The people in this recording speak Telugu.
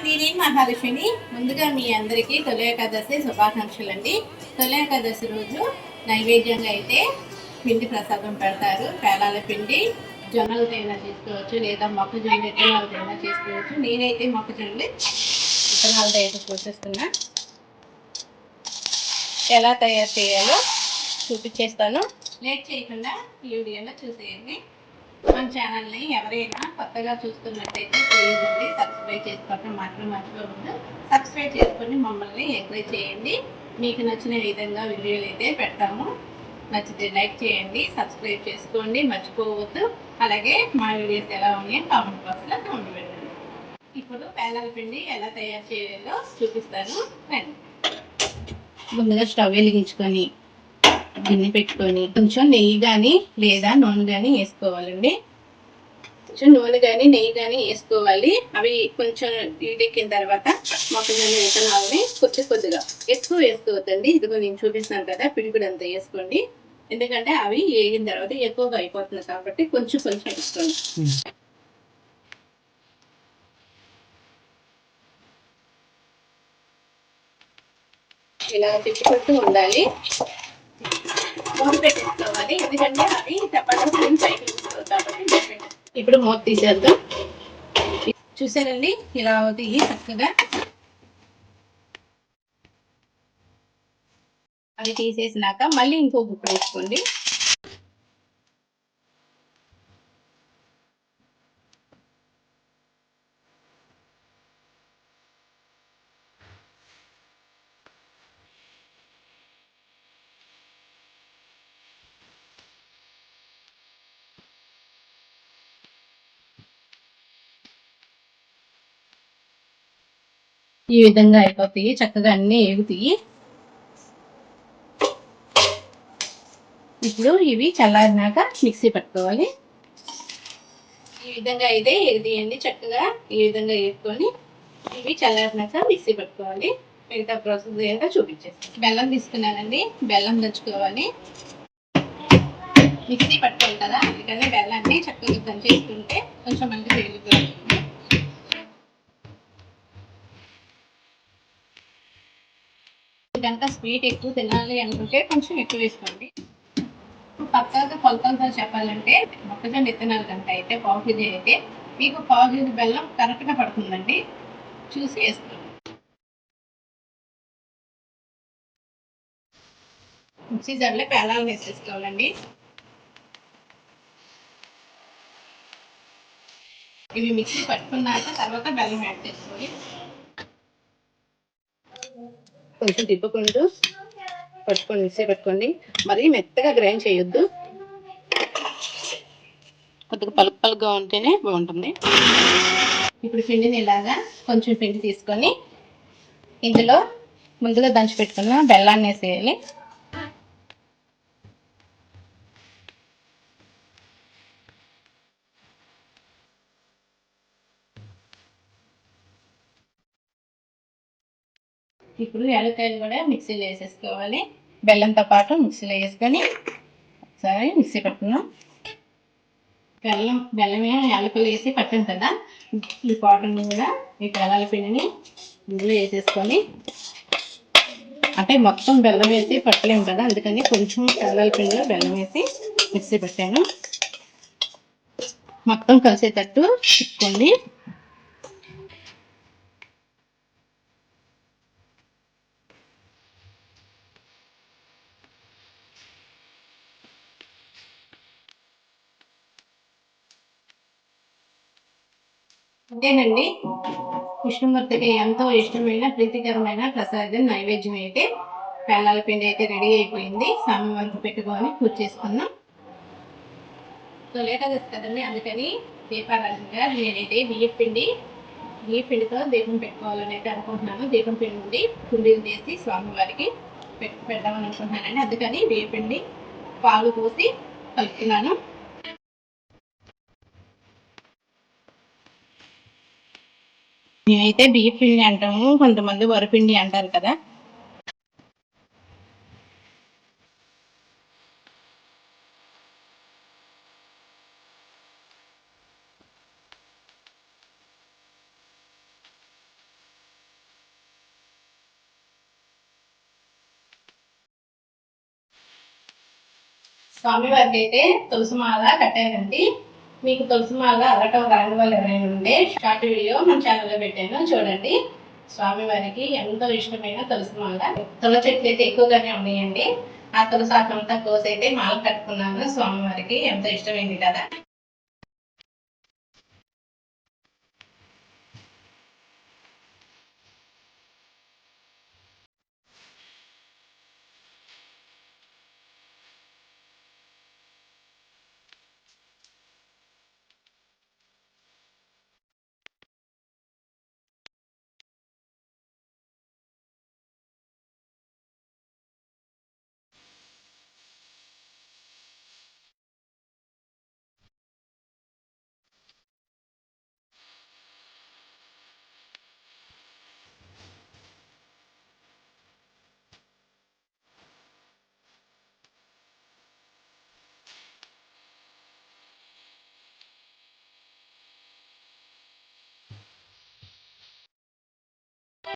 శ్రీని మహాలక్ష్మిని ముందుగా మీ అందరికీ తొలి ఏకాదశి శుభాకాంక్షలు అండి. తొలి ఏకాదశి రోజు నైవేద్యంగా అయితే పిండి ప్రసాదం పెడతారు. పేలాల పిండి జొన్నలతైనా చేసుకోవచ్చు, లేదా మొక్కజొన్న విత్తనాలతైనా చేసుకోవచ్చు. నేనైతే మొక్కజొన్న విత్తనాలతో అయితే పోసేస్తున్నా. ఎలా తయారు చేయాలో చూపించేస్తాను. లేట్ చేయకుండా ఈ వీడియోలో చూసేయండి. మన ఛానల్ని ఎవరైనా కొత్తగా చూస్తున్నట్టయితే ప్లీజ్ అండి సబ్స్క్రైబ్ చేసుకోవడం మాత్రం మర్చిపోవద్దు. సబ్స్క్రైబ్ చేసుకొని మమ్మల్ని ఎంకరేజ్ చేయండి. మీకు నచ్చిన విధంగా వీడియోలు అయితే పెడతాము. నచ్చితే లైక్ చేయండి, సబ్స్క్రైబ్ చేసుకోండి మర్చిపోవద్దు. అలాగే మా వీడియోస్ ఎలా ఉన్నాయో కామెంట్ బాక్స్లో కామెంట్ పెట్టండి. ఇప్పుడు పేలాల పిండి ఎలా తయారు చేయాలో చూపిస్తాను. ముందుగా స్టవ్ వెలిగించుకొని గిన్నె పెట్టుకొని కొంచెం నెయ్యి కానీ లేదా నూనె కానీ వేసుకోవాలండి. కొంచెం నూనె కానీ నెయ్యి కానీ వేసుకోవాలి. అవి కొంచెం ఈడెక్కిన తర్వాత మొక్కజొన్న విత్తనాలని కొద్దిగా ఎక్కువ వేసుకోవద్దండి. ఇదిగో నేను చూపిస్తున్నాను కదా, పిడిపిడి అంతా వేసుకోండి. ఎందుకంటే అవి వేగిన తర్వాత ఎక్కువగా అయిపోతుంది కాబట్టి కొంచెం వేసుకోండి. ఇలా తిప్పుకుంటూ ఉండాలి. మూత పెట్టేసుకోవాలి, ఎందుకంటే అవి చపాతీ పైకి కాబట్టి. ఇప్పుడు మూత తీసేద్దాం. చూసారండి, ఇలా అవుతాయి చక్కగా. అది తీసేసినాక మళ్ళీ ఇంకో గుప్పు వేసుకోండి. ఈ విధంగా అయిపోతాయి, చక్కగా అన్నీ ఏగుతాయి. ఇప్పుడు ఇవి చల్లారినాక మిక్సీ పట్టుకోవాలి. ఈ విధంగా అయితే ఎగుతాయండి చక్కగా. ఈ విధంగా వేసుకొని ఇవి చల్లారినాక మిక్సీ పట్టుకోవాలి. మిగతా ప్రాసెస్ ఏంటో చూపించేస్తాను. బెల్లం తీసుకున్నానండి, బెల్లం దంచుకోవాలి. మిక్సీ పట్టుకోవాలి కదా, అందుకని బెల్లాన్ని చక్కగా దంచేసుకుంటే కొంచెం మంచి తెలుగుతుంది. ఇదంతా స్వీట్ ఎక్కువ తినాలి అనుకుంటే కొంచెం ఎక్కువ వేసుకోండి. పక్కగా కొలతలతో చెప్పాలంటే మొక్కజొన్న విత్తనాల కంటే అయితే పావు కేజీ అయితే మీకు పావు కేజీ బెల్లం కరెక్ట్గా పడుతుందండి. చూసి వేసుకోండి. మిక్సీ జార్లో పేలాలు వేసేసుకోవాలండి. ఇవి మిక్సీ పట్టుకున్నాక తర్వాత బెల్లం యాడ్ చేసుకోవాలి. కొంచెం తిప్పుకుంటూ పట్టుకొని మిక్సీ పెట్టుకోండి. మరీ మెత్తగా గ్రైండ్ చేయొద్దు, కొద్దిగా పలుకుగా ఉంటేనే బాగుంటుంది. ఇప్పుడు పిండిని ఇలాగా కొంచెం పిండి తీసుకొని ఇందులో ముందుగా దంచి పెట్టుకున్న బెల్లాన్ని వేసేయాలి. ఇప్పుడు యాలక్కాయలు కూడా మిక్సీలో వేసేసుకోవాలి. బెల్లంతో పాటు మిక్సీలో వేసుకొని ఒకసారి మిక్సీ పట్టుకున్నాం. బెల్లమే యాలకులు వేసి పట్టాం కదా, ఈ పౌడర్ని కూడా ఈ పేలాల పిండిని ఇందులో వేసేసుకొని, అంటే మొత్తం బెల్లం వేసి పట్టలేము కదా, అందుకని కొంచెం పేలాల పిండిలో బెల్లం వేసి మిక్సీ పెట్టాను. మొత్తం కలిసేటట్టు తిప్పుకోండి. అంతేనండి, విష్ణుమూర్తికి ఎంతో ఇష్టమైన ప్రీతికరమైన ప్రసాదం నైవేద్యం అయితే పేలాల పిండి అయితే రెడీ అయిపోయింది. స్వామివారికి పెట్టుకొని పూజ చేసుకున్నాం. సో లేటగా కదండి, అందుకని దీపారాధనగా నేనైతే బియ్య పిండితో దీపం పెట్టుకోవాలని అయితే అనుకుంటున్నాను. దీపం పిండి నుండి కుండీలు తీసి స్వామివారికి పెడదామని అనుకుంటున్నానండి. అందుకని బియ్య పిండి పాలు పోసి కలుపుతున్నాను. మేమైతే బియ్య పిండి అంటాము, కొంతమంది వరిపిండి అంటారు కదా. స్వామి వారికి అయితే తులసి మాల కట్టానండి. మీకు తులసి మాల అలటం రాని వాళ్ళు ఎవరైనా ఉంటే షార్ట్ వీడియో మన ఛానల్లో పెట్టాను, చూడండి. స్వామి వారికి ఎంతో ఇష్టమైన తులసి మాల. తులసి చెట్లు అయితే ఎక్కువగానే ఉన్నాయండి. ఆ తులసి ఆకంతా కోసి అయితే మాల కట్టుకున్నాను. స్వామి వారికి ఎంతో ఇష్టమైంది కదా.